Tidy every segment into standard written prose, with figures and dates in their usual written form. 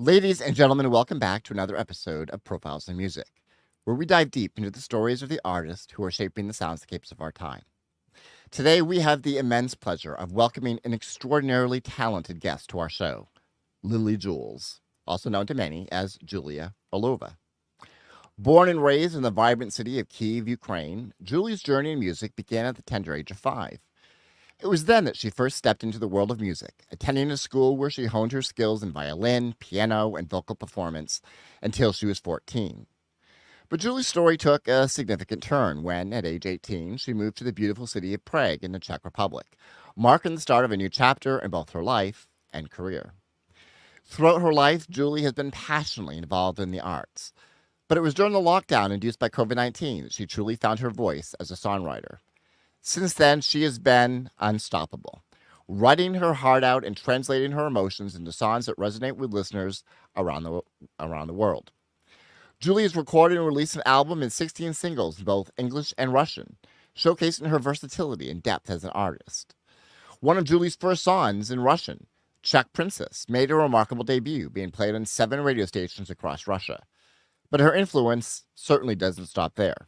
Ladies and gentlemen, welcome back to another episode of Profiles in Music, where we dive deep into the stories of the artists who are shaping the soundscapes of our time. Today, we have the immense pleasure of welcoming an extraordinarily talented guest to our show, Lily Juls, also known to many as Julie Orlova. Born and raised in the vibrant city of Kiev, Ukraine, Julie's journey in music began at the tender age of 5. It was then that she first stepped into the world of music, attending a school where she honed her skills in violin, piano, and vocal performance until she was 14. But Julie's story took a significant turn when, at age 18, she moved to the beautiful city of Prague in the Czech Republic, marking the start of a new chapter in both her life and career. Throughout her life, Julie has been passionately involved in the arts. But it was during the lockdown induced by COVID-19 that she truly found her voice as a songwriter. Since then, she has been unstoppable, writing her heart out and translating her emotions into songs that resonate with listeners around the world. Julie has recorded and released an album and 16 singles in both English and Russian, showcasing her versatility and depth as an artist. One of Julie's first songs in Russian, Czech Princess, made a remarkable debut, being played on 7 radio stations across Russia. But her influence certainly doesn't stop there.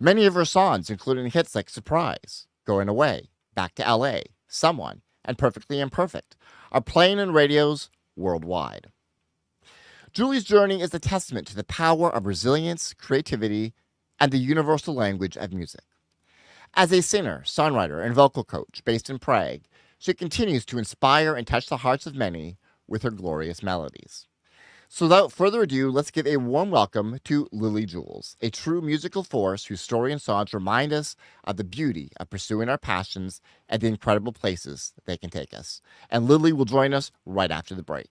Many of her songs, including hits like Surprise, Going Away, Back to LA, Someone, and Perfectly Imperfect, are playing in radios worldwide. Julie's journey is a testament to the power of resilience, creativity, and the universal language of music. As a singer, songwriter, and vocal coach based in Prague, she continues to inspire and touch the hearts of many with her glorious melodies. So without further ado, let's give a warm welcome to Lily Juls, a true musical force whose story and songs remind us of the beauty of pursuing our passions and the incredible places they can take us. And Lily will join us right after the break.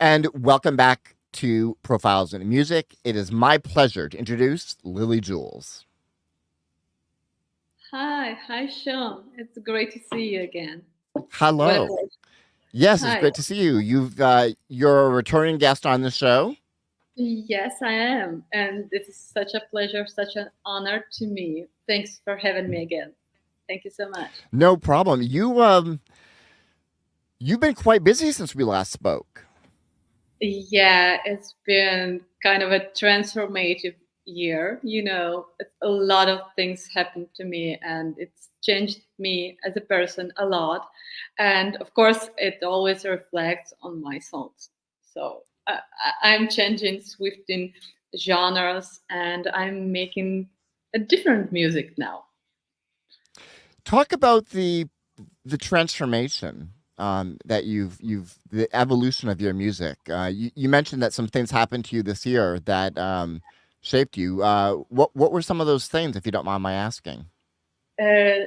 And welcome back to Profiles in Music. It is my pleasure to introduce Lily Juls. Hi, Sean. It's great to see you again. What a Hello. pleasure. Yes, it's Hi. great to see you. You're a returning guest on the show. Yes, I am. And it is such a pleasure, such an honor to me. Thanks for having me again. Thank you so much. No problem. You've been quite busy since we last spoke. Yeah, it's been kind of a transformative year. A lot of things happened to me and it's changed me as a person a lot. And of course, it always reflects on my songs. So I'm changing, switching genres, and I'm making a different music now. Talk about the transformation that you've the evolution of your music. You mentioned that some things happened to you this year that shaped you. What were some of those things, if you don't mind my asking? Uh,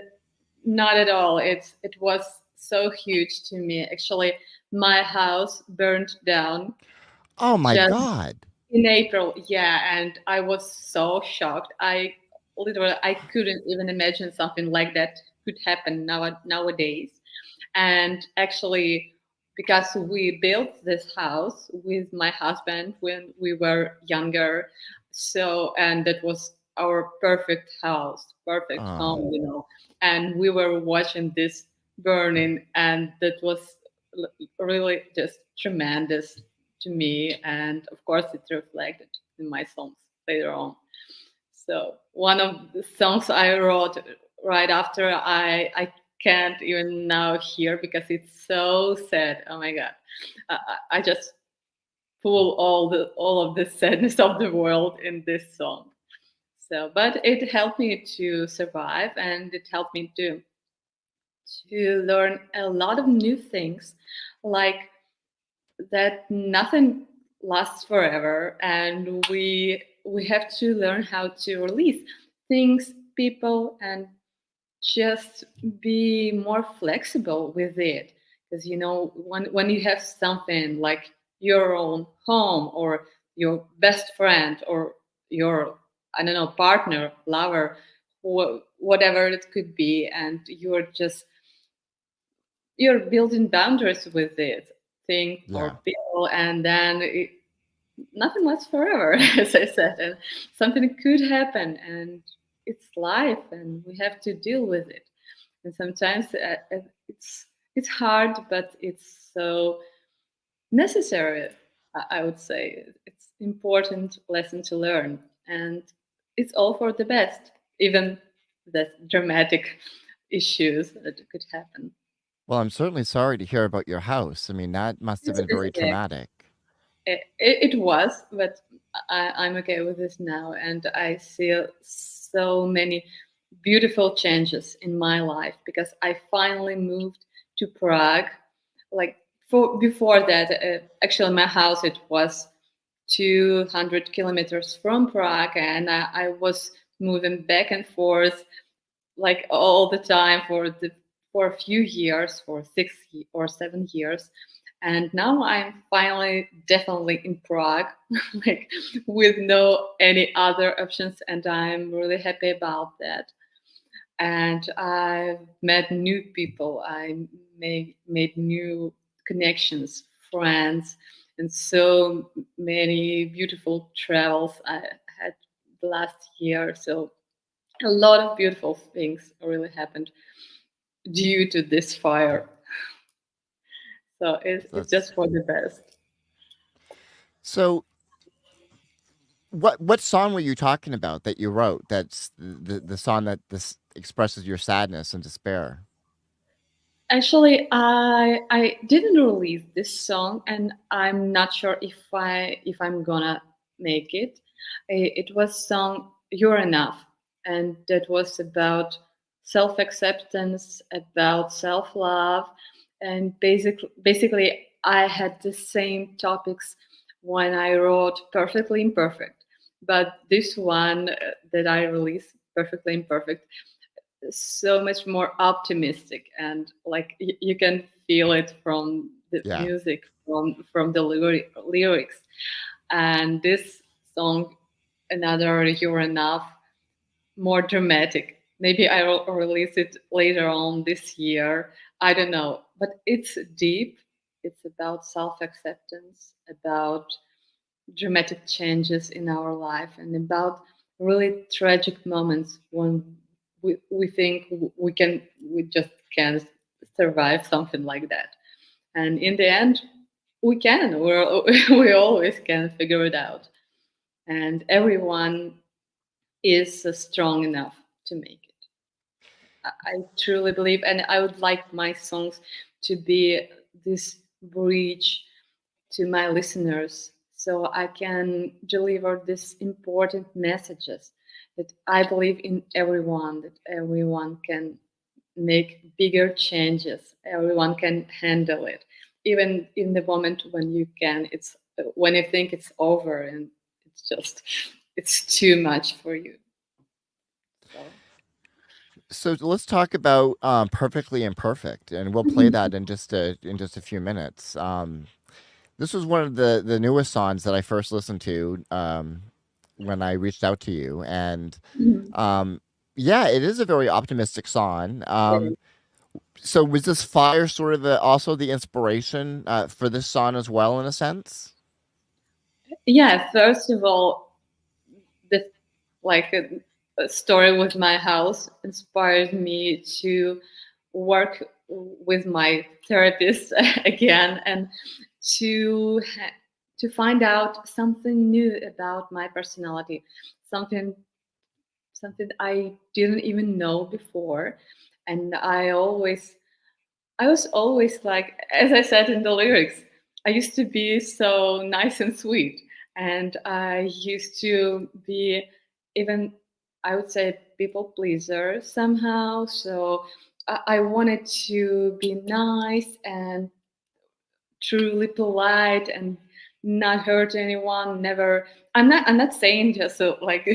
Not at all. It was so huge to me. Actually, my house burned down Oh my just God! in April. Yeah, and I was so shocked. I couldn't even imagine something like that could happen nowadays. And actually, because we built this house with my husband when we were younger, so and that was our perfect house, perfect Oh, home. And we were watching this burning, and that was really just tremendous to me. And of course, it reflected in my songs later on. So one of the songs I wrote right after, I can't even now hear because it's so sad. Oh my god, I just pull all of the sadness of the world in this song. So, but it helped me to survive, and it helped me to learn a lot of new things, like that nothing lasts forever, and we have to learn how to release things, people, and just be more flexible with it. Because when you have something like your own home, or your best friend, or your, I don't know, partner, lover, whatever it could be, and you're building boundaries with this thing or Yeah. people, and then nothing lasts forever, as I said, and something could happen, and it's life, and we have to deal with it. And sometimes it's hard, but it's so necessary. I would say it's important lesson to learn, and it's all for the best, even the dramatic issues that could happen. Well, I'm certainly sorry to hear about your house. I mean, that must have been It's very okay. traumatic. It was, but I'm okay with this now, and I see so many beautiful changes in my life because I finally moved to Prague. Like for before that, actually, my house it was 200 kilometers from Prague, and I was moving back and forth like all the time for a few years, for or 7 years, and now I'm finally definitely in Prague, like with no any other options, and I'm really happy about that. And I've met new people. I made new connections, friends, and so many beautiful travels I had the last year. So a lot of beautiful things really happened due to this fire. So it's That's just for the best. so. What song were you talking about that you wrote? That's the song that this expresses your sadness and despair. Actually, I didn't release this song, and I'm not sure if I'm gonna make it. It was song "You're Enough," and that was about self acceptance, about self love, and basically I had the same topics when I wrote "Perfectly Imperfect," but this one that I released, "Perfectly Imperfect," so much more optimistic, and like you can feel it from the Yeah. music, from the lyrics. And this song, another "You're Enough," more dramatic. Maybe I will release it later on this year, I don't know, but it's deep. It's about self-acceptance, about dramatic changes in our life, and about really tragic moments when we think we just can't survive something like that, and in the end we can, we always can figure it out, and everyone is strong enough to make it. I truly believe, and I would like my songs to be this bridge to my listeners so I can deliver these important messages that I believe in everyone, that everyone can make bigger changes, everyone can handle it. Even in the moment when you can, it's when you think it's over and it's too much for you. So So let's talk about "Perfectly Imperfect," and we'll play that in just a few minutes. This was one of the newest songs that I first listened to when I reached out to you, and um, yeah, it is a very optimistic song. So was this fire sort of also the inspiration for this song as well, in a sense? yeah, first of all, the like a story with my house inspired me to work with my therapist again, and to to find out something new about my personality, something something I didn't even know before. And I was always like, as I said in the lyrics, I used to be so nice and sweet. And I used to be even, I would say, people pleaser somehow. So I wanted to be nice and truly polite and not hurt anyone. Never. I'm not saying just so like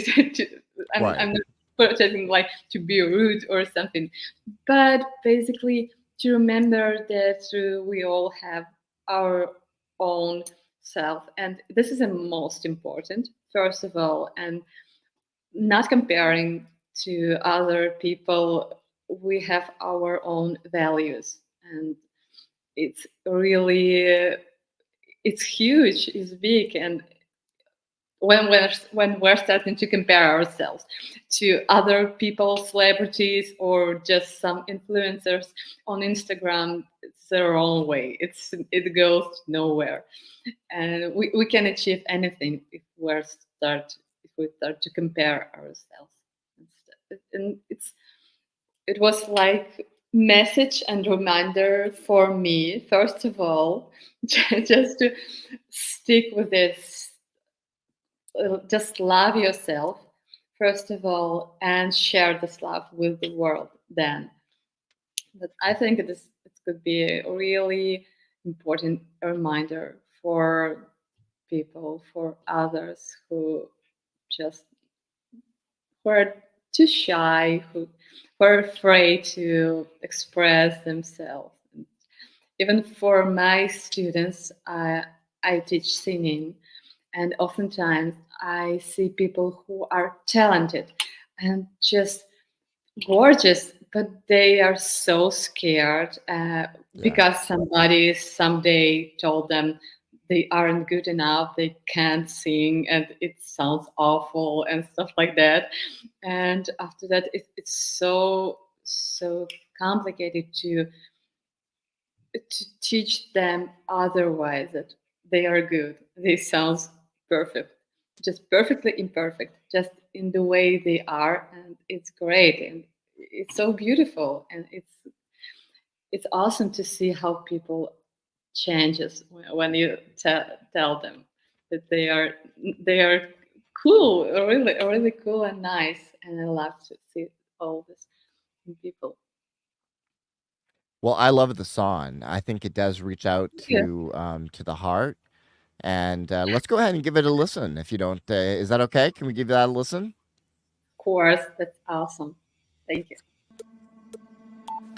Right. I'm not protesting like to be rude or something, but basically to remember that we all have our own self, and this is the most important, first of all, and not comparing to other people, we have our own values, and it's really it's huge, it's big, and when we're starting to compare ourselves to other people, celebrities, or just some influencers on Instagram, it's the wrong way. It goes nowhere, and we can achieve anything if we start to compare ourselves. And it was like message and reminder for me, first of all, just to stick with this, just love yourself first of all, and share this love with the world then. But I think it could be a really important reminder for people, for others who just who are too shy, who are afraid to express themselves. Even for my students, I teach singing, and oftentimes I see people who are talented and just gorgeous, but they are so scared Yeah. because somebody someday told them they aren't good enough, they can't sing, and it sounds awful and stuff like that. And after that, it's so complicated to teach them otherwise that they are good. They sound perfect, just perfectly imperfect, just in the way they are, and it's great and it's so beautiful, and it's awesome to see how people changes when you tell them that they are cool, really cool and nice, and I love to see all this in people. Well, I love the song. I think it does reach out Yeah, of to the heart. And let's go ahead and give it a listen. If you don't, is that okay? Can we give that a listen? course, that's awesome. Thank you.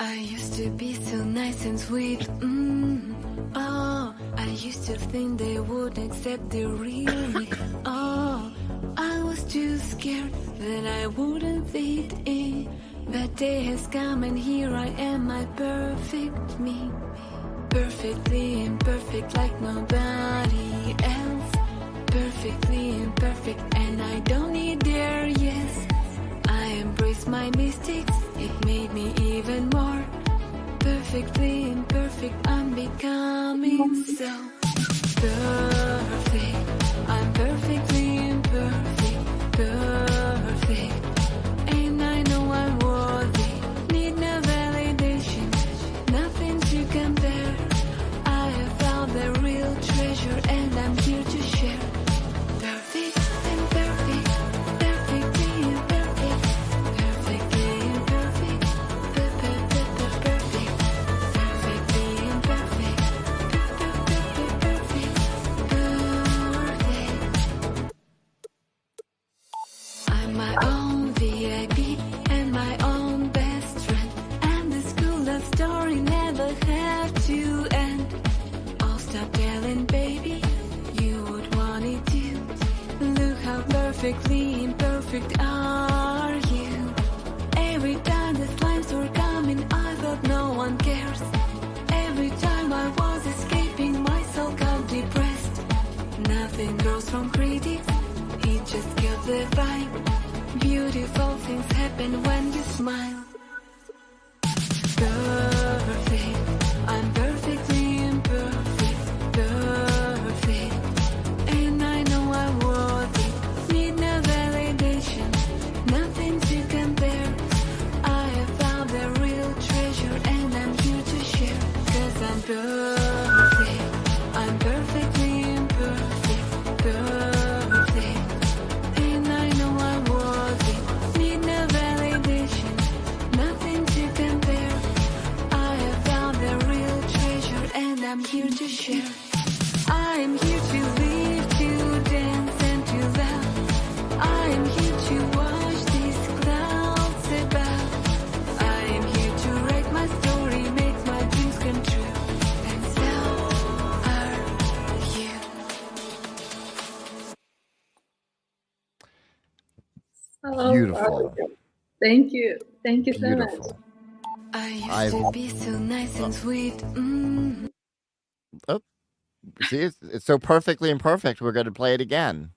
I used to be so nice and sweet. Oh, I used to think they would accept the real me. Oh, I was too scared that I wouldn't fit in. That day has come and here I am, my perfect me. Perfectly imperfect like nobody else. Perfectly imperfect and I don't need their yes. I embrace my mistakes, it made me even more perfectly imperfect. I'm becoming so perfect. I'm perfectly imperfect, perfect. And I know I'm worthy, need no validation, nothing to compare. I have found the real treasure and I'm here to share. Perfect and perfect, perfectly imperfect, perfectly imperfect, perfect, perfectly imperfect, perfect. I'm my own VIP and my own best friend, and this cool love story never had to end. I'll stop telling baby you would want it too. Look how perfectly imperfect are you. Every time the slimes were coming, I thought no one cares. Every time I was escaping, my soul got depressed. Nothing grows from critics, it just gives the vibe. Beautiful things happen when you smile. Perfect, I'm perfectly imperfect, perfect. And I know I'm worthy, need no validation, nothing to compare. I have found the real treasure and I'm here to share. Cause I'm perfect, I'm perfectly imperfect, perfect. And I know I'm worthy, need no validation, nothing to compare. I have found the real treasure and I'm here to share. I'm here to live, to dance and to laugh. I'm here to watch these clouds above. I'm here to write my story, make my dreams come true. And so are you. Oh, Beautiful. Thank you so much. Beautiful. I used I to be so nice uh, and sweet. Mm. oh, see, it's so perfectly imperfect. We're going to play it again.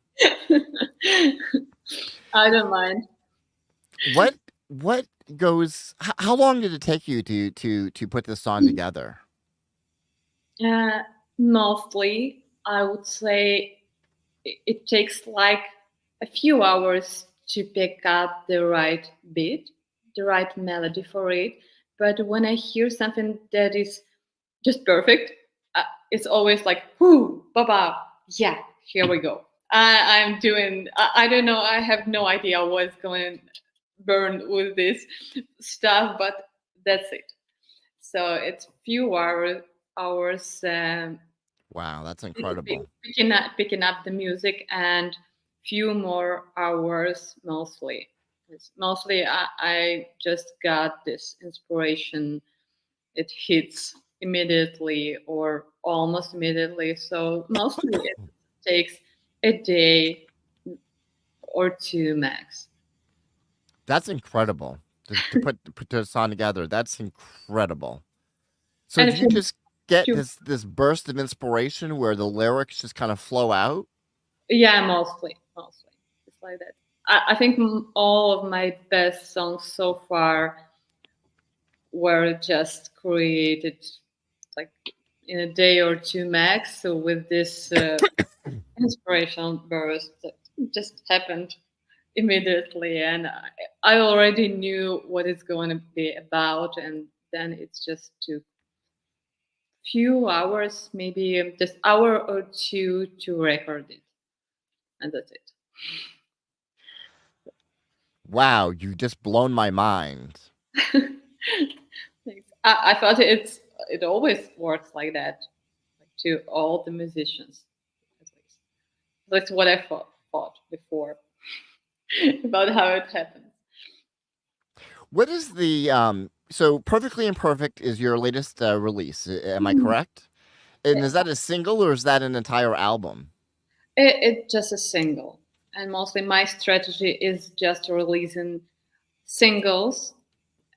I don't mind. What what goes? How long did it take you to put this song together? Uh, Mostly, I would say it takes like a few hours to pick up the right beat, the right melody for it. But when I hear something that is just perfect, it's always like, whoo, baba, yeah, here we go. I'm doing, I don't know, I have no idea what's going to burn with this stuff, but that's it. So it's few hours Wow, that's incredible. picking up the music and few more hours mostly. Mostly I just got this inspiration. It hits immediately or almost immediately. So mostly it takes a day or two max. That's incredible to put this song together. That's incredible. So And do if you you, just get few, this burst of inspiration where the lyrics just kind of flow out? yeah, mostly it's like that. I think all of my best songs so far were just created like in a day or two max. So with this inspirational burst that just happened immediately, and I already knew what it's going to be about, and then it's just took few hours, maybe just hour or two to record it, and that's it. Wow, you just blown my mind. Thanks. I thought it always works like that, like to all the musicians, at least. That's what I thought before about how it happens. What is the so Perfectly Imperfect is your latest release, am I Mhm. correct? And is that a single or is that an entire album? It's just a single, and mostly my strategy is just releasing singles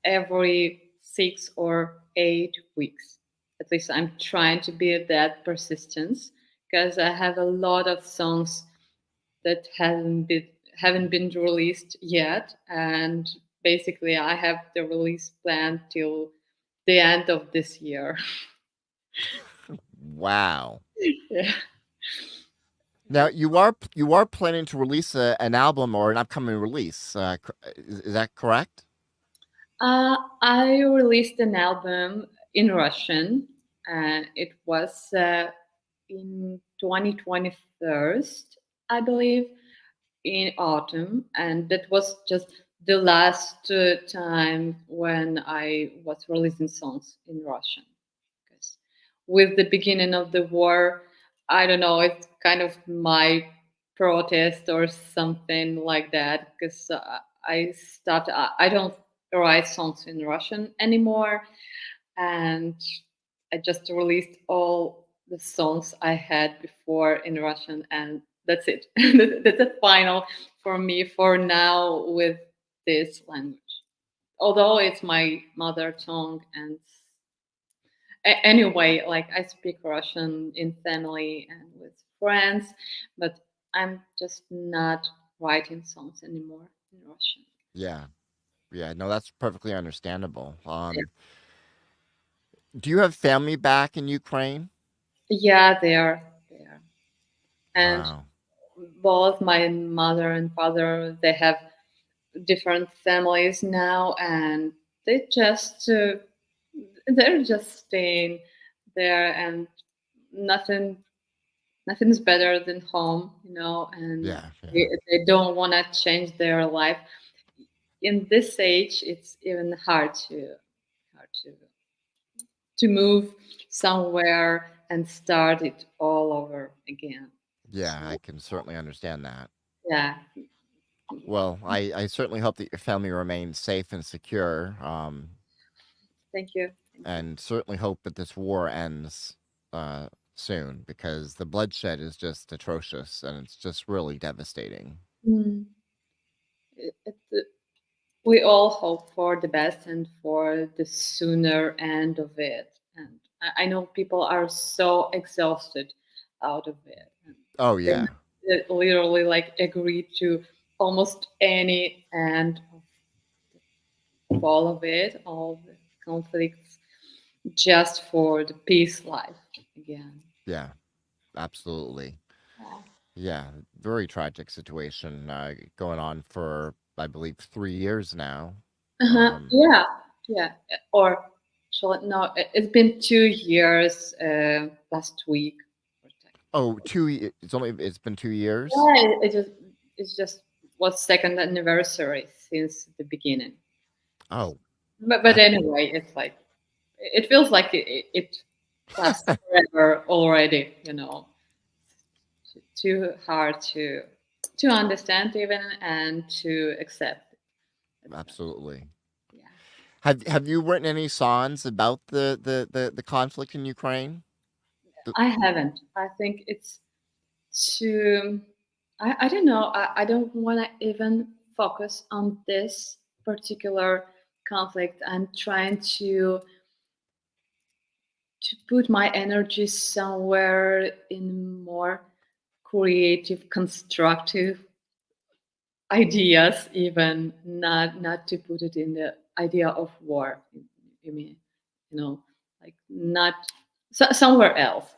every 6 or 8 weeks. At least I'm trying to be that persistence because I have a lot of songs that haven't been released yet, and basically I have the release plan till the end of this year. Wow. Yeah. Now you are planning to release an album or an upcoming release. Is that correct? I released an album in Russian. It was in 2021, I believe, in autumn, and that was just the last time when I was releasing songs in Russian. Because with the beginning of the war, I don't know, it's kind of my protest or something like that. Because I stopped. I don't write songs in Russian anymore, and I just released all the songs I had before in Russian, and that's it. That's a final for me for now with this language. Although it's my mother tongue, and anyway, like I speak Russian in family and with friends, but I'm just not writing songs anymore in Russian. Yeah. Yeah, no, that's perfectly understandable. Yeah, Do you have family back in Ukraine? yeah, they are there, and Wow. both my mother and father, they have different families now, and they just they're just staying there, and nothing nothing's better than home, and Yeah, yeah. they don't want to change their life. In this age, it's even hard to move somewhere and start it all over again. Yeah, I So can certainly understand that. yeah, Well, I certainly hope that your family remains safe and secure, thank you, thank you. and certainly hope that this war ends uh, soon because the bloodshed is just atrocious and it's just really devastating. Mm. It, it, we all hope for the best and for the sooner end of it. And I know people are so exhausted out of it. And Oh they yeah, literally like agree to almost any end of all of it, all the conflicts, just for the peace life again. yeah, absolutely. Yeah. Yeah, very tragic situation going on for I believe 3 years now. Uh-huh. Um, Yeah, yeah. Or shall it? No, it's been 2 years last week. oh, it's been 2 years. Yeah, it just was second anniversary since the beginning. Oh, But that anyway, it's like it feels like it lasts forever already. Too hard to understand even and to accept. It's not. absolutely. Yeah. Have you written any songs about the conflict in Ukraine? The- I haven't. I think it's too. I don't know. I don't want to even focus on this particular conflict. I'm trying to put my energy somewhere in more creative, constructive ideas, even not to put it in the idea of war. You mean, like not somewhere else.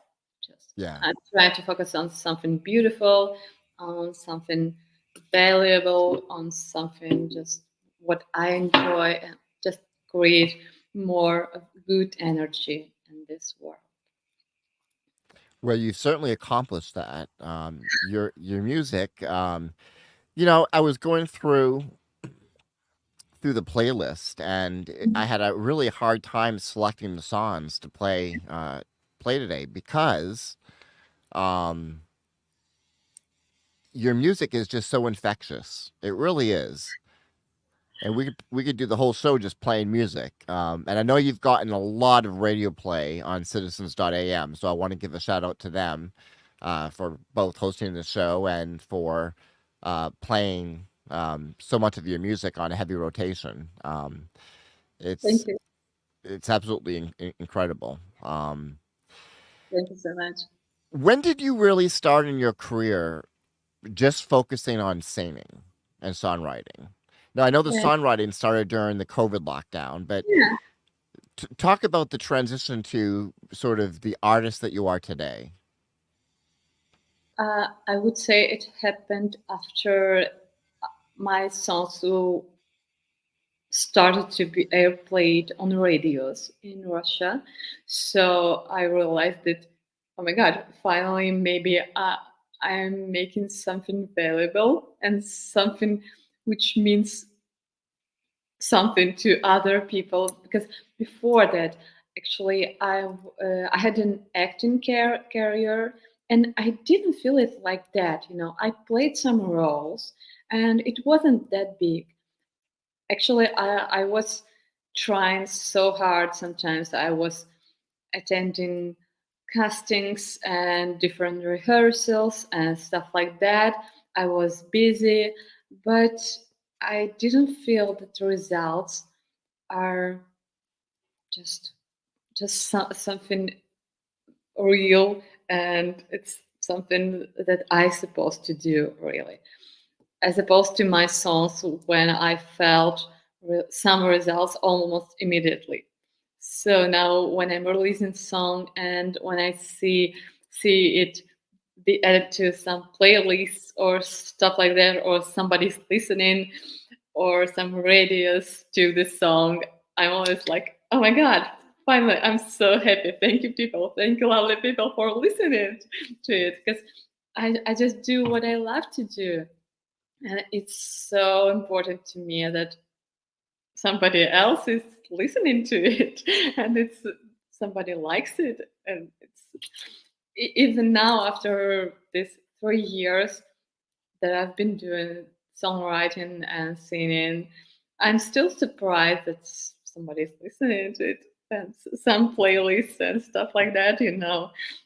Just yeah. I'm trying to focus on something beautiful, on something valuable, on something just what I enjoy, and just create more of good energy in this world. Well, you certainly accomplished that. Your music. I was going through the playlist, and I had a really hard time selecting the songs to play today because um, your music is just so infectious. It really is. And we could do the whole show just playing music. And I know you've gotten a lot of radio play on Citizens.am, so I want to give a shout out to them for both hosting the show and for playing so much of your music on a heavy rotation. Thank It's you. it's absolutely incredible. Thank you so much. When did you really start in your career just focusing on singing and songwriting? Now, I know the Yeah. songwriting started during the COVID lockdown, but Yeah. talk about the transition to sort of the artist that you are today. I would say it happened after my songs started to be airplayed on radios in Russia. So I realized that, oh my God, finally, maybe I'm making something valuable and something which means something to other people. Because before that, actually, I had an acting career, and I didn't feel it like that. I played some roles, and it wasn't that big. Actually, I was trying so hard. Sometimes I was attending castings and different rehearsals and stuff like that. I was busy, but I didn't feel that the results are just something real, and it's something that I supposed to do really, as opposed to my songs when I felt some results almost immediately. So now when I'm releasing song and when I see it be added to some playlists or stuff like that, or somebody's listening, or some radios to the song, I'm always like, oh my God, finally, I'm so happy. Thank you, people. Thank you, lovely people, for listening to it. Because I just do what I love to do. And it's so important to me that somebody else is listening to it and it's somebody likes it. And even now, after this 3 years that I've been doing songwriting and singing, I'm still surprised that somebody's listening to it, and some playlists and stuff like that.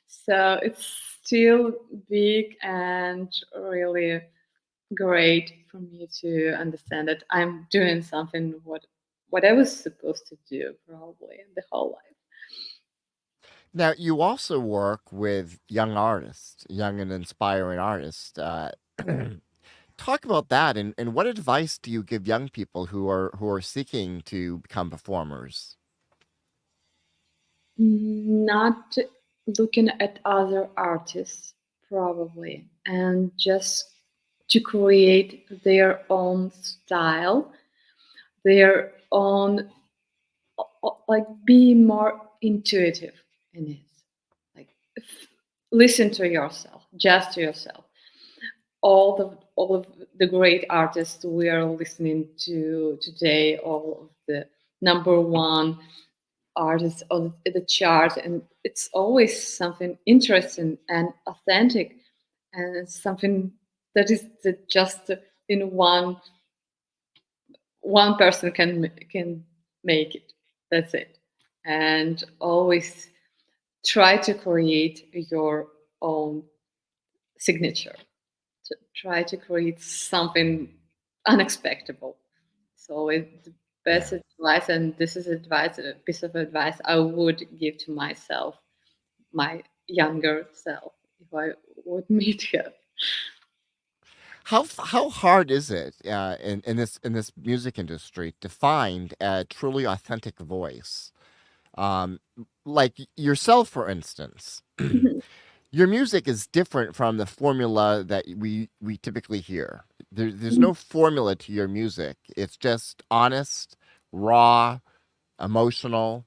So it's still big and really great for me to understand that I'm doing something what I was supposed to do probably the whole life. Now, you also work with young artists, young and inspiring artists. Talk about that, and what advice do you give young people who are seeking to become performers? Not looking at other artists probably, and just to create their own style, their own, like be more intuitive in it, like listen to yourself, just to yourself. All of the great artists we are listening to today, all of the number one artists on the chart, and it's always something interesting and authentic, and it's something that is just in one person can make it. That's it. And always try to create your own signature. To try to create something unexpected. So it's the best Yeah. advice, and this is advice, a piece of advice I would give to myself, my younger self, if I would meet her. How hard is it in this music industry to find a truly authentic voice? Um, like yourself, for instance. Your music is different from the formula that we typically hear. There's no formula to your music. It's just honest, raw, emotional,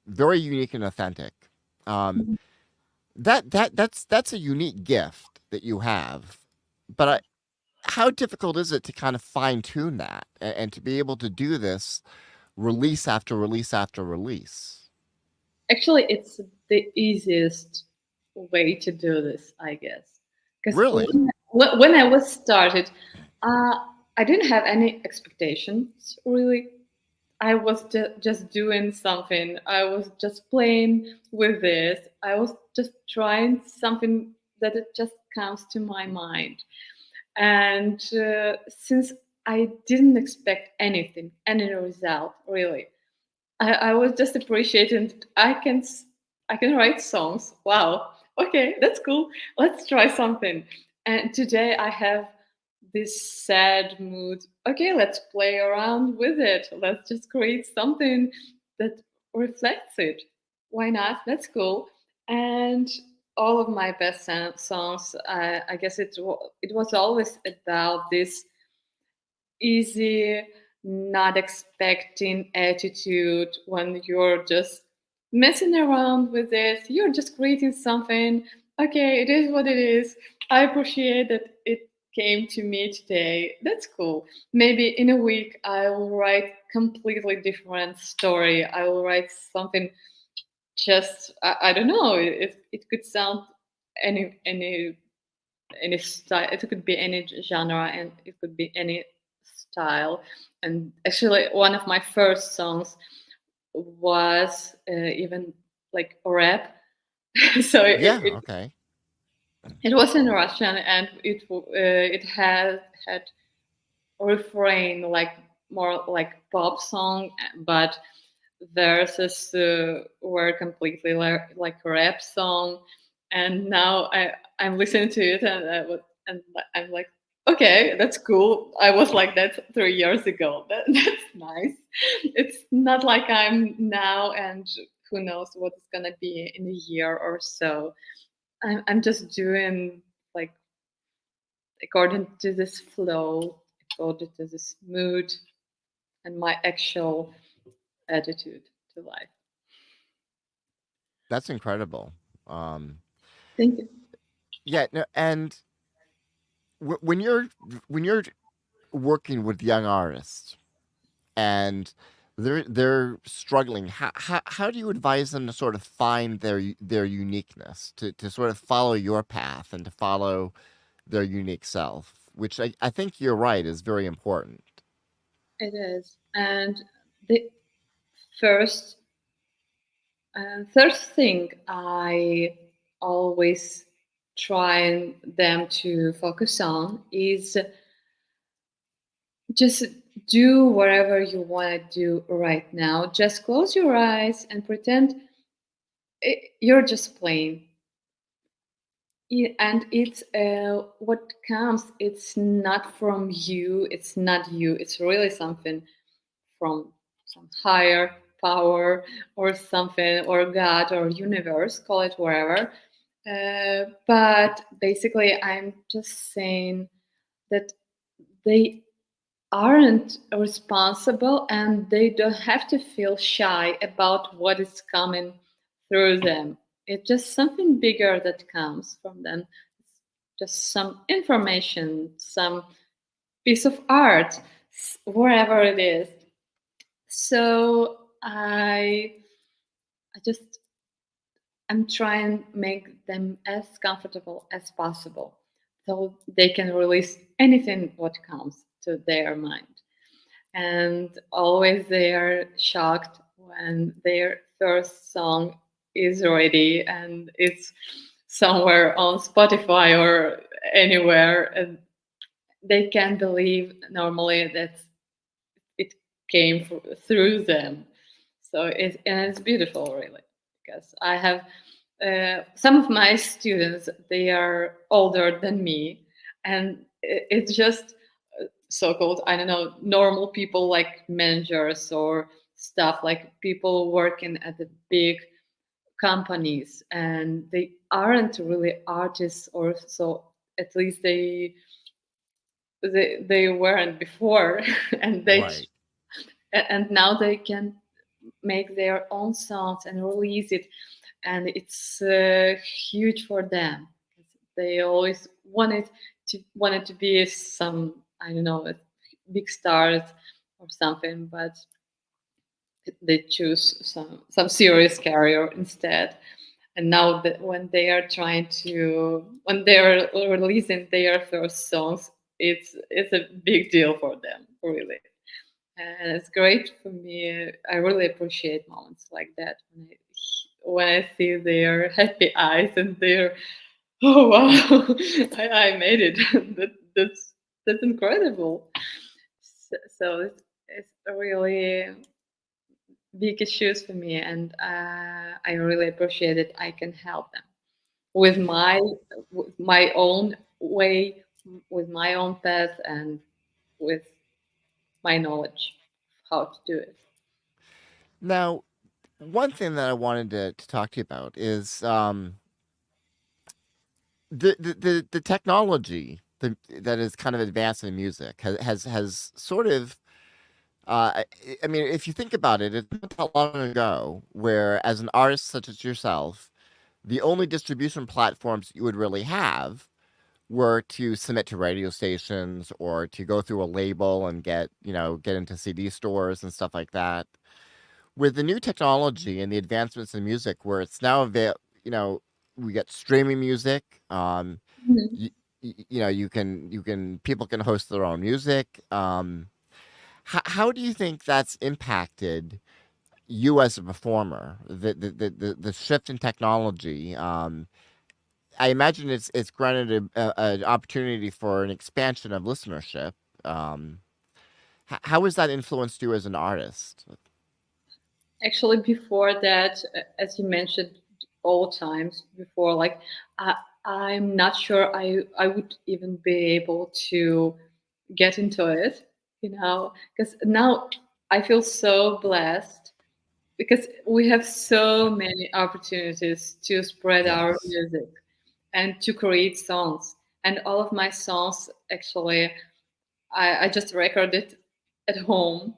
very unique and authentic. Um, that's a unique gift that you have. But how difficult is it to kind of fine tune that and to be able to do this release after release after release? Actually, it's the easiest way to do this, I guess. Because Really? when I was started, uh, I didn't have any expectations really. I was just doing something. I was just playing with this. I was just trying something that it just comes to my mind. And since I didn't expect anything, any result really, I was just appreciating. I can write songs. Wow. Okay, that's cool. Let's try something. And today I have this sad mood. Okay, let's play around with it. Let's just create something that reflects it. Why not? That's cool. And all of my best songs, I guess it was always about this easy, not expecting attitude when you're just messing around with it. You're just creating something. Okay, it is what it is. I appreciate that it came to me today. That's cool. Maybe in a week I will write completely different story. I will write something just I don't know. It could sound any style. It could be any genre, and it could be any style. And actually, one of my first songs was even like a rap. So Yeah. Okay. it was in Russian, and it had a refrain like more like pop song, but verses were completely like a rap song. And now I'm listening to it, and I'm like, okay, that's cool. I was like that 3 years ago. That's nice. It's not like I'm now, and who knows what it's gonna be in a year or so. I'm just doing like according to this flow, according to this mood, and my actual attitude to life. That's incredible. Um, Thank you. yeah, no, and when you're working with young artists and they're struggling, how do you advise them to sort of find their uniqueness, to sort of follow your path and to follow their unique self, which I think you're right is very important. It is. And the first first thing I always trying them to focus on is just do whatever you want to do right now. Just close your eyes and pretend you're just playing. And it's what comes. It's not from you. It's not you. It's really something from some higher power or something or God or universe, call it wherever. But basically, I'm just saying that they aren't responsible and they don't have to feel shy about what is coming through them. It's just something bigger that comes from them. Just some information, some piece of art, wherever it is. So I just I'm trying to make them as comfortable as possible so they can release anything what comes to their mind. And always they are shocked when their first song is ready and it's somewhere on Spotify or anywhere, and they can't believe normally that it came through them. So it's beautiful, really, because I have some of my students. They are older than me, and it's just so-called, I don't know, normal people like managers or stuff, like people working at the big companies, and they aren't really artists, or so at least they weren't before, and Right. and now they can make their own songs and release it, and it's huge for them. They always wanted to be some, I don't know, a big stars or something, but they choose some serious career instead. And now that when they are releasing their first songs, it's a big deal for them, really. And it's great for me. I really appreciate moments like that when I see their happy eyes and their, oh wow, I made it. That's incredible. So it's a really big issues for me, and I really appreciate it. I can help them with my own way, with my own path, and with my knowledge how to do it. Now, one thing that I wanted to talk to you about is the technology that is kind of advanced in music has sort of I mean, if you think about it, it's not that long ago where, as an artist such as yourself, the only distribution platforms you would really have were to submit to radio stations or to go through a label and get into CD stores and stuff like that. With the new technology and the advancements in music, where it's now you know, we get streaming music. Mhm. You, you can people can host their own music. How do you think that's impacted you as a performer? The shift in technology. I imagine it's granted an opportunity for an expansion of listenership. Um, how has that influenced you as an artist? Actually, before that, as you mentioned, all times before, like I, I'm not sure I would even be able to get into it, because now I feel so blessed because we have so many opportunities to spread our Yes. music and to create songs. And all of my songs, actually, I just recorded at home,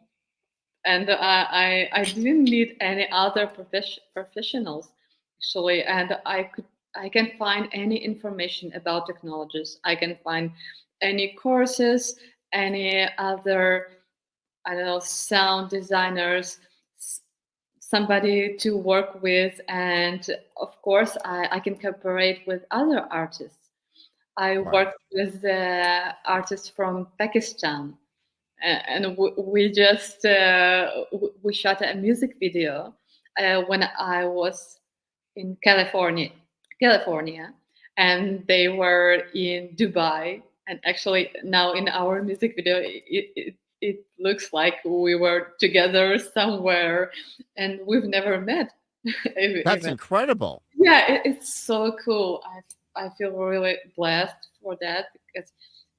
and I didn't need any other professionals, actually, and I can find any information about technologies. I can find any courses, any other, I don't know, sound designers, somebody to work with, and of course I can cooperate with other artists. I Right. worked with artists from Pakistan, and we just we shot a music video when I was in California, and they were in Dubai. And actually, now in our music video, it looks like we were together somewhere, and we've never met That's even. incredible. Yeah, it's so cool. I feel really blessed for that because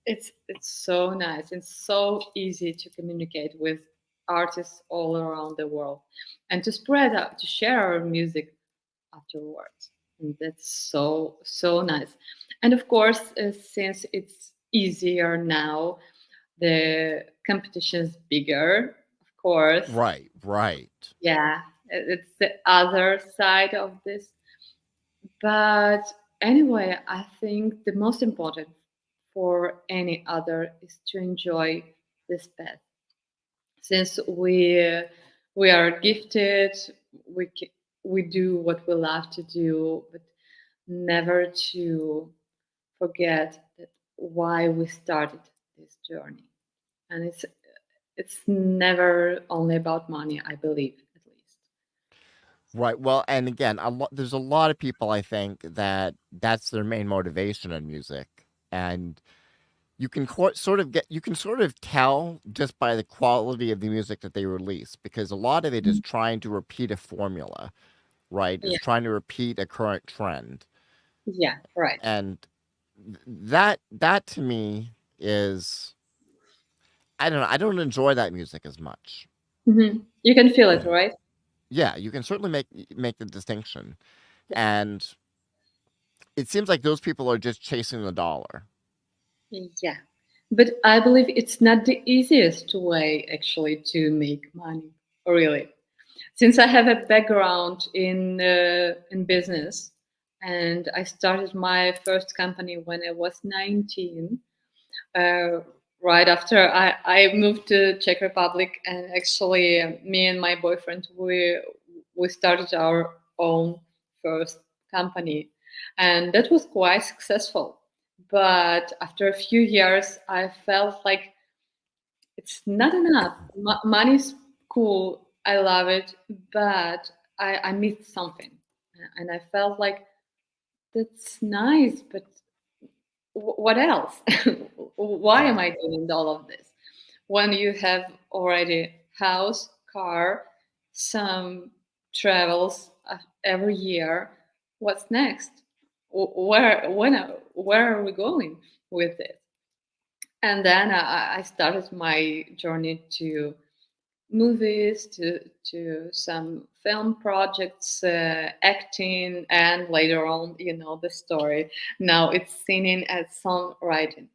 it's so nice and so easy to communicate with artists all around the world and to spread out to share our music afterwards. And that's so nice. And of course, since it's easier now, the competition is bigger, of course. Right, right. Yeah, it's the other side of this. But anyway, I think the most important for any other is to enjoy this path. Since we are gifted, we do what we love to do, but never to forget that why we started this journey. And it's never only about money, I believe, at least. Right. Well, and again, there's a lot of people I think that that's their main motivation in music, and you can you can sort of tell just by the quality of the music that they release because a lot of it is Mhm. trying to repeat a formula, right? It's Yeah, trying to repeat a current trend, yeah, right. and that to me is I don't know. I don't enjoy that music as much. You can feel it, right? Yeah, you can certainly make the distinction, and it seems like those people are just chasing the dollar. Yeah. But I believe it's not the easiest way actually to make money, really. Since I have a background in business and I started my first company when I was 19, uh, right after I moved to Czech Republic, and actually me and my boyfriend we started our own first company, and that was quite successful. But after a few years, I felt like it's not enough. Money's cool, I love it, but I missed something, and I felt like that's nice, but what else? Why am I doing all of this? When you have already house, car, some travels every year, what's next? Where are we going with it? And then I started my journey to movies, to some film projects, acting, and later on, you know the story. Now it's singing and songwriting.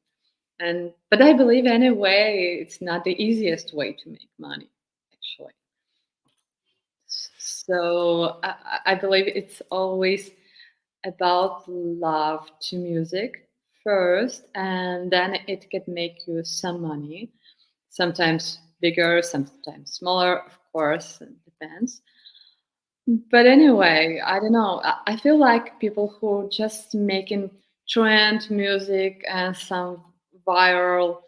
And but I believe anyway, it's not the easiest way to make money, actually. So I believe it's always about love to music first, and then it can make you some money. Sometimes bigger, sometimes smaller, of course, it depends. But anyway, I don't know. I feel like people who just making trend music and some viral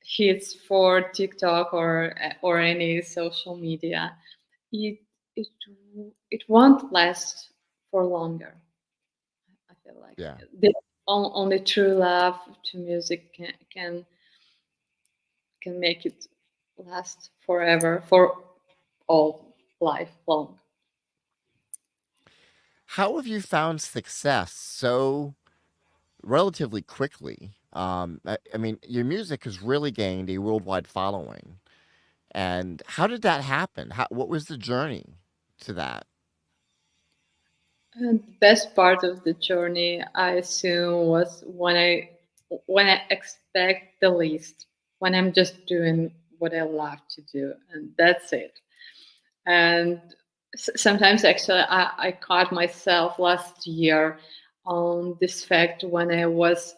hits for TikTok or any social media, it it it won't last for longer. I feel like Yeah. the only true love to music can make it last forever for all life long. How have you found success so relatively quickly? I mean, your music has really gained a worldwide following. And how did that happen? What was the journey to that? And the best part of the journey, I assume, was when I expect the least, when I'm just doing what I love to do, and that's it. And sometimes, actually, I caught myself last year on this fact when I was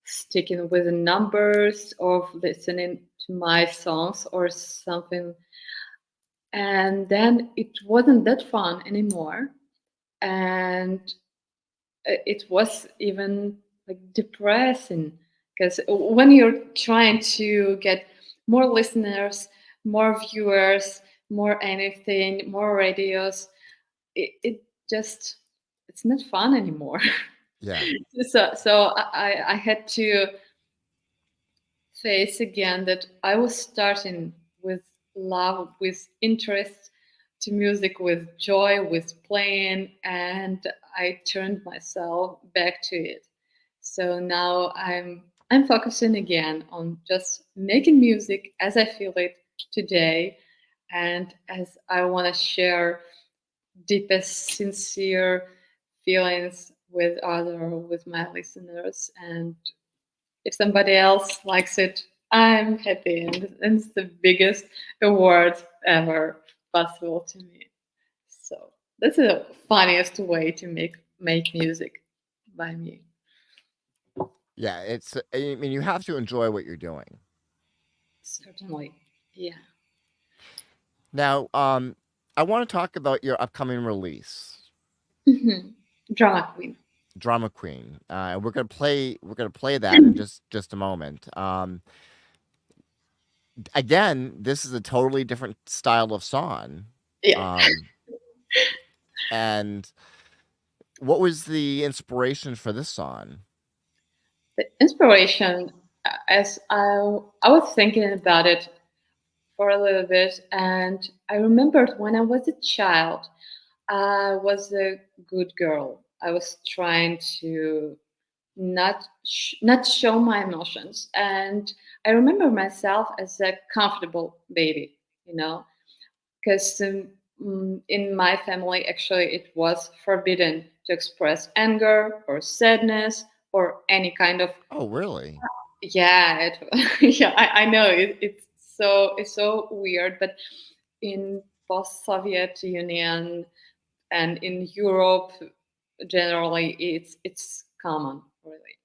sticking with the numbers of listening to my songs or something, and then it wasn't that fun anymore, and it was even like depressing because when you're trying to get more listeners, more viewers, more anything, more radios, it just it's not fun anymore. Yeah. So I had to face again that I was starting with love, with interest to music, with joy, with playing, and I turned myself back to it. So now I'm focusing again on just making music as I feel it today, and as I want to share deepest, sincere feelings with my listeners, and if somebody else likes it, I'm happy, and it's the biggest award ever possible to me. So that's the funniest way to make music by me. Yeah, I mean, you have to enjoy what you're doing. Certainly, yeah. Now, I want to talk about your upcoming release, Mhm. Drama queen. Drama Queen. We're gonna play that in just a moment. Again, this is a totally different style of song. Yeah. Um, and what was the inspiration for this song? The inspiration, as I was thinking about it for a little bit, and I remembered when I was a child, I was a good girl. I was trying to not show my emotions, and I remember myself as a comfortable baby, because in my family, actually, it was forbidden to express anger or sadness or any kind of. Oh, really? Yeah, yeah, I know it's so weird, but in post-Soviet Union and in Europe generally, it's common, really,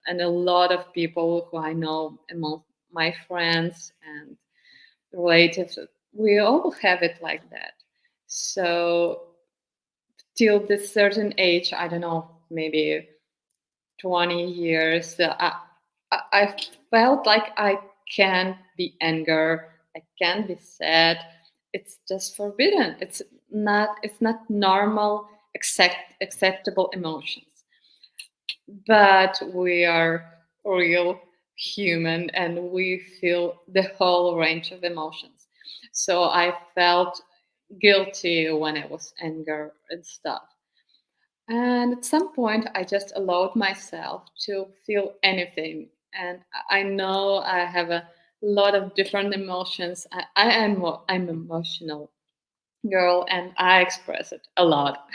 and a lot of people who I know among my friends and relatives, we all have it like that. So till this certain age, I don't know, maybe 20 years, I felt like I can't be anger, I can't be sad. It's just forbidden. It's not normal, acceptable emotions. But we are real human and we feel the whole range of emotions. So I felt guilty when I was anger and stuff. And at some point, I just allowed myself to feel anything. And I know I have a lot of different emotions. I'm emotional girl, and I express it a lot.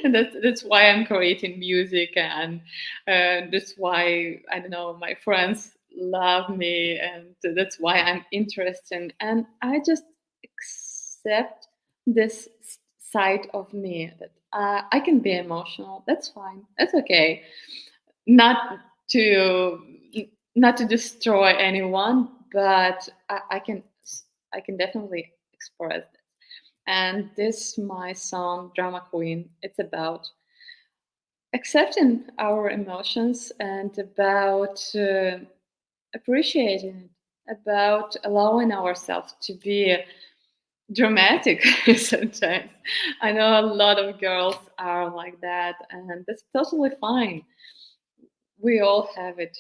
And that's why I'm creating music, and that's why I don't know my friends love me, and that's why I'm interested. And I just accept this side of me that I can be emotional. That's fine. That's okay. Not to not to destroy anyone, but I can definitely express it. And this my song Drama Queen. It's about accepting our emotions and about appreciating it, about allowing ourselves to be dramatic sometimes. I know a lot of girls are like that, and that's totally fine. We all have it.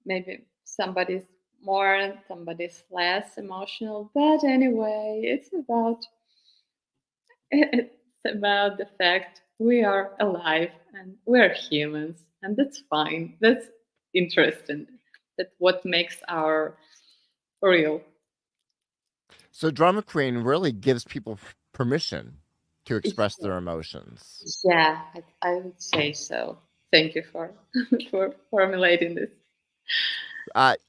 Maybe somebody's more, somebody's less emotional, but anyway, it's about the fact we are alive and we're humans, and that's fine. That's interesting. That's what makes our real. So, Drama Queen really gives people permission to express their emotions. Yeah, I would say so. Thank you for for formulating this.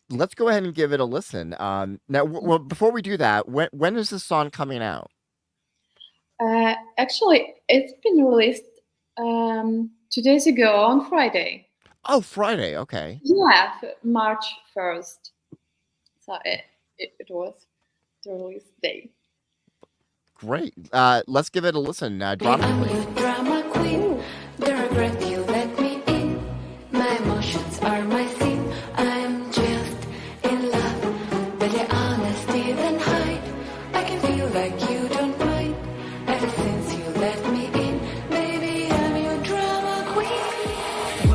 Let's go ahead and give it a listen. Now, well, before we do that, when is this song coming out? Actually, it's been released 2 days ago on Friday. Oh, Friday. Okay, Yeah, March 1st. So it was the release day. great. Let's give it a listen. Drama I'm Queen. your drama queen. The regret you let me in. My emotions are my thing. I'm just in love. Better honesty than hide. I can feel like you don't mind. Ever since you let me in, baby, I'm your drama queen.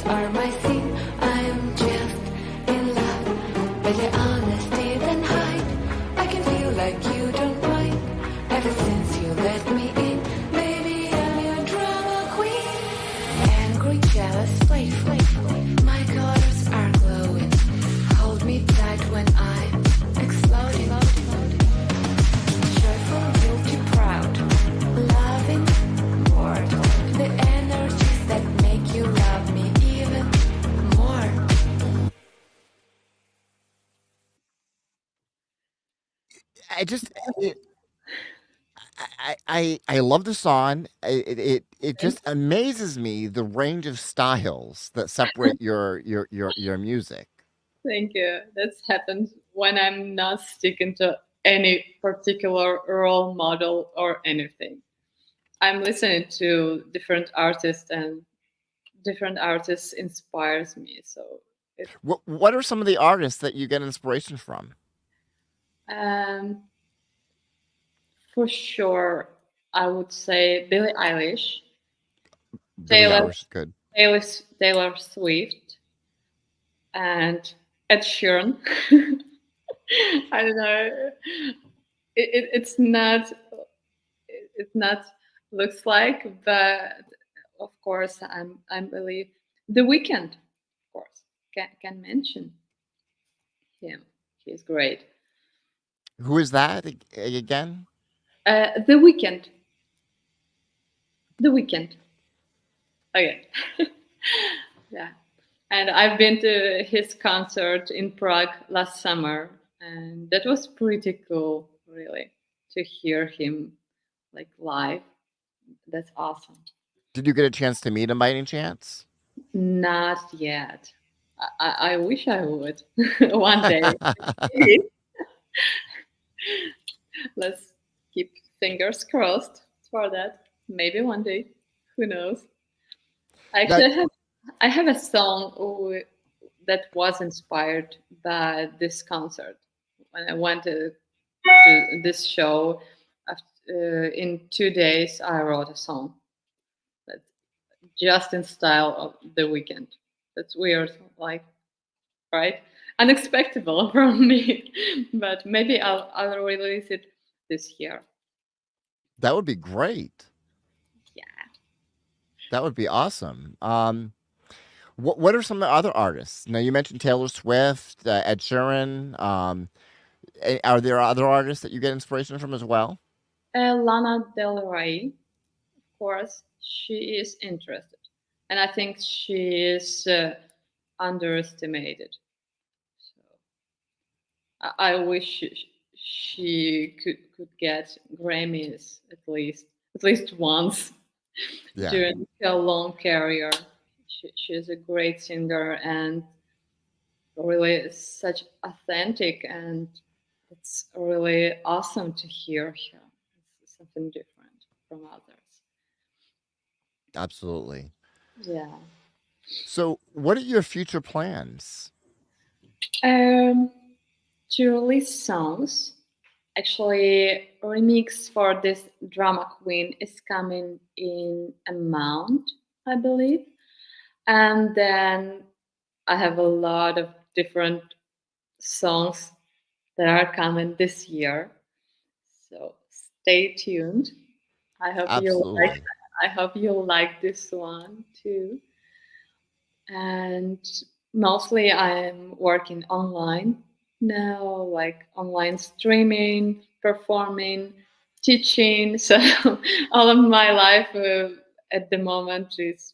words are my sin. I'm just in love. Better honesty than hide. I can feel like you don't mind. Ever since you let me in, baby, I'm your drama queen. Angry, jealous, playful. My colors are glowing. Hold me tight when I'm exploding. Joyful, guilty, proud. Loving, bored. The energies that make you love me even more. I just I love the song. It Thank just amazes me the range of styles that separate your music. thank you. That's happened when I'm not sticking to any particular role model or anything. I'm listening to different artists, and different artists inspires me. So it What are some of the artists that you get inspiration from? um for sure I would say Billie Eilish, Billie Taylor Eilish is good. Taylor, Taylor Swift, and Ed Sheeran. I don't know. It's not. It's not looks like, but of course, I'm really the Weekend. Of course, can mention him. He's great. Who is that again? The Weekend. The Weekend. Okay. Yeah. And I've been to his concert in Prague last summer, and that was pretty cool, really, to hear him like live. That's awesome. Did you get a chance to meet him by any chance? Not yet. I wish I would one day. Maybe. Let's keep fingers crossed for that. Maybe one day. Who knows? That Actually, I have a song that was inspired by this concert. When I went to this show, in 2 days, I wrote a song that just in style of the weekend. That's weird, like right? Unexpected from me, but maybe I'll release it this year. that would be great. Yeah. That would be awesome. What are some of the other artists? Now you mentioned Taylor Swift, Ed Sheeran. Are there other artists that you get inspiration from as well? Lana Del Rey, of course, she is interested, and I think she is underestimated. So I wish she could get Grammys at least once Yeah, during her long career. She's a great singer and really such authentic, and it's really awesome to hear her. It's something different from others. absolutely. Yeah. So, what are your future plans? Um, to release songs. Actually, remix for this drama queen is coming in a month, I believe. And then I have a lot of different songs that are coming this year. So stay tuned. I hope you like Absolutely. I hope you like this one too. And mostly I'm working online now, like online streaming, performing, teaching. So all of my life at the moment is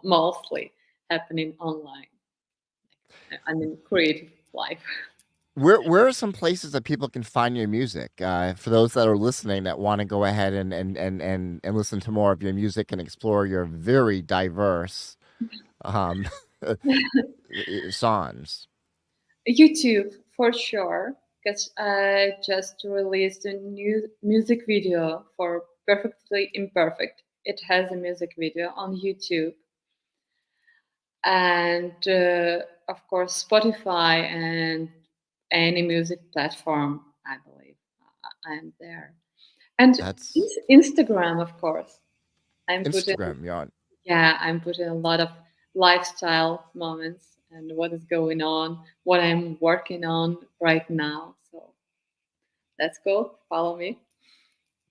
mostly happening online. I mean, creative life. Where are some places that people can find your music? For those that are listening that want to go ahead and listen to more of your music and explore your very diverse um, songs. YouTube for sure, because I just released a new music video for Perfectly Imperfect. It has a music video on YouTube, and of course Spotify and any music platform. I believe I'm there, and That's Instagram, of course. I'm putting Instagram. Yeah, Yeah, I'm putting a lot of lifestyle moments and what is going on, what I'm working on right now. So that's cool. Follow me.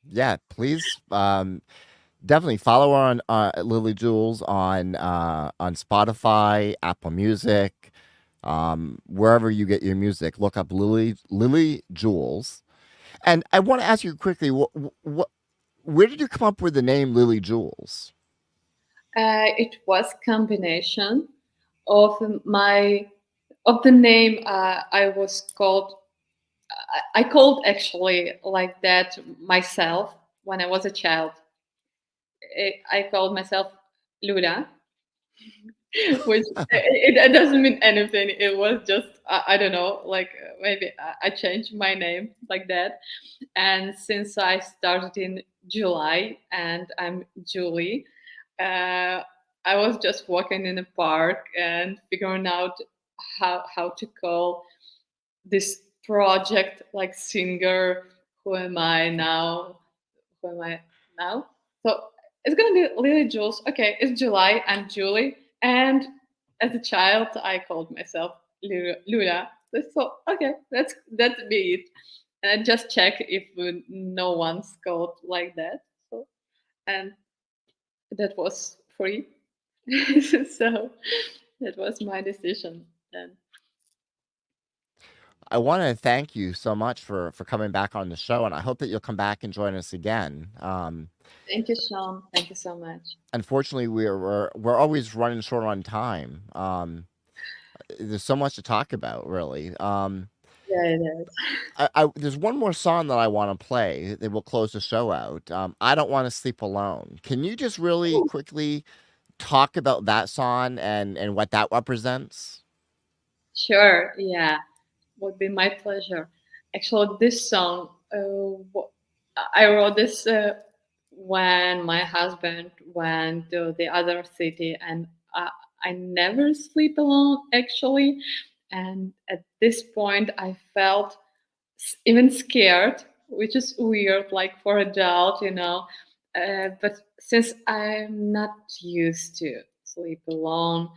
Yeah, please definitely follow her on Lily Jules on Spotify, Apple Music, wherever you get your music. Look up Lily Jules. And I want to ask you quickly, where did you come up with the name Lily Jules? It was combination of my of the name I was called. I called actually like that myself when I was a child. I called myself Lula, which it doesn't mean anything. It was just I don't know, like maybe I changed my name like that. And since I started in July and I'm Julie, uh, I was just walking in a park and figuring out how to call this project like singer. Who am I now? Who am I now? So it's gonna be Lily Jules. Okay, it's July. I'm Julie, and as a child, I called myself Lula. So okay, that's be it. And I just check if no one's called like that. So and that was free. So that was my decision then. I want to thank you so much for coming back on the show, and I hope that you'll come back and join us again. Thank you, Sean. Thank you so much. Unfortunately, we're always running short on time. There's so much to talk about, really. Yeah, it is. There's one more song that I want to play that will close the show out. I Don't Want to Sleep Alone. Can you just really quickly talk about that song and what that represents? Sure, yeah, would be my pleasure. Actually, this song, I wrote this when my husband went to the other city, and I never sleep alone actually. And at this point, I felt even scared, which is weird, like for adult, you know. But since I'm not used to sleep alone,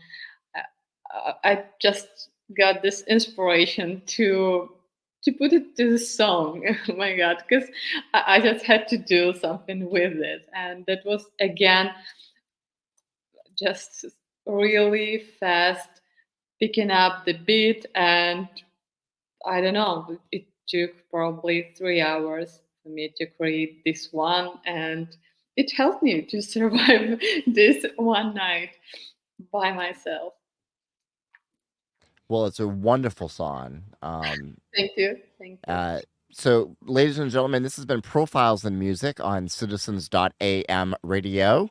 I just got this inspiration to put it to the song. Oh my god, because I just had to do something with it, and that was again just really fast picking up the beat, and I don't know, it took probably 3 hours for me to create this one, and it helped me to survive this one night by myself. Well, it's a wonderful song. Thank you. Thank you. So, ladies and gentlemen, this has been Profiles in Music on Citizens.am radio.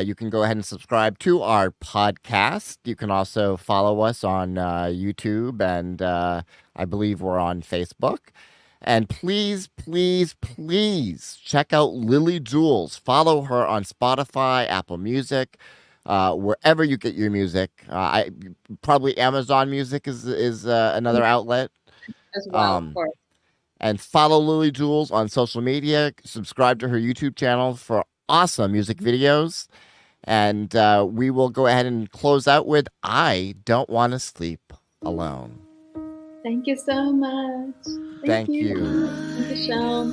You can go ahead and subscribe to our podcast. You can also follow us on YouTube, and I believe we're on Facebook. And please, please, please check out Lily Juls. Follow her on Spotify, Apple Music, wherever you get your music. Probably Amazon Music is another outlet. As well, of course. And follow Lily Juls on social media. Subscribe to her YouTube channel for awesome music videos. And we will go ahead and close out with I Don't Want to Sleep Alone. Thank you so much. Thank you. Thank you, Sean.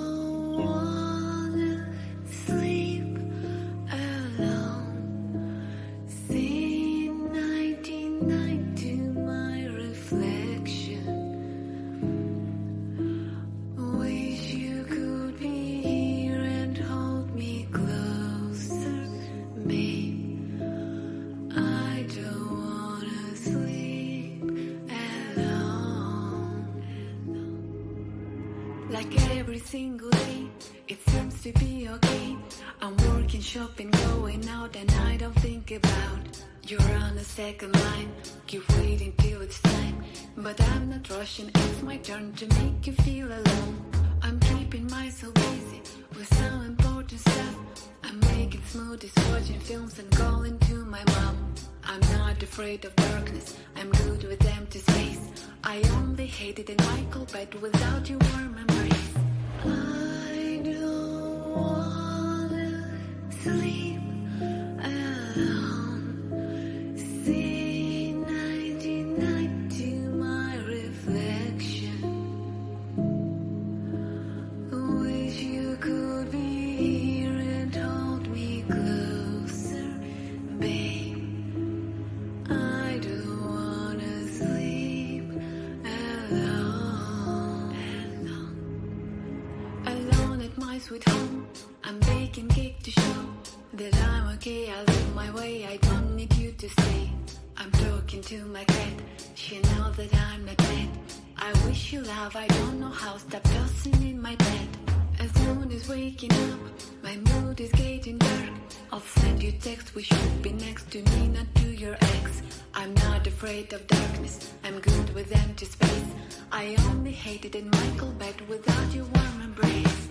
Sleep alone. See 99 to my reflection. Wish you could be here and hold me closer, babe. I don't wanna sleep alone. Like every single day, it seems to be okay. I'm working, shopping, going out, and I don't think about you're on the second line. Keep waiting till it's time, but I'm not rushing. It's my turn to make you feel alone. I'm keeping myself busy with some important stuff. I'm making smoothies, watching films, and calling to my mom. I'm not afraid of darkness, I'm good with empty space. I only hate it in my cold bed without your warm embrace. I don't wanna sleep alone. See my sweet home. I'm baking cake to show that I'm okay. I live my way. I don't need you to stay. I'm talking to my cat. She knows that I'm not mad. I wish you love. I don't know how. Stop tossing in my bed. As moon is waking up, my mood is getting dark. I'll send you text. We should be next to me, not to your ex. I'm not afraid of darkness. I'm good with empty space. I only hate it in my cold bed without your warm embrace.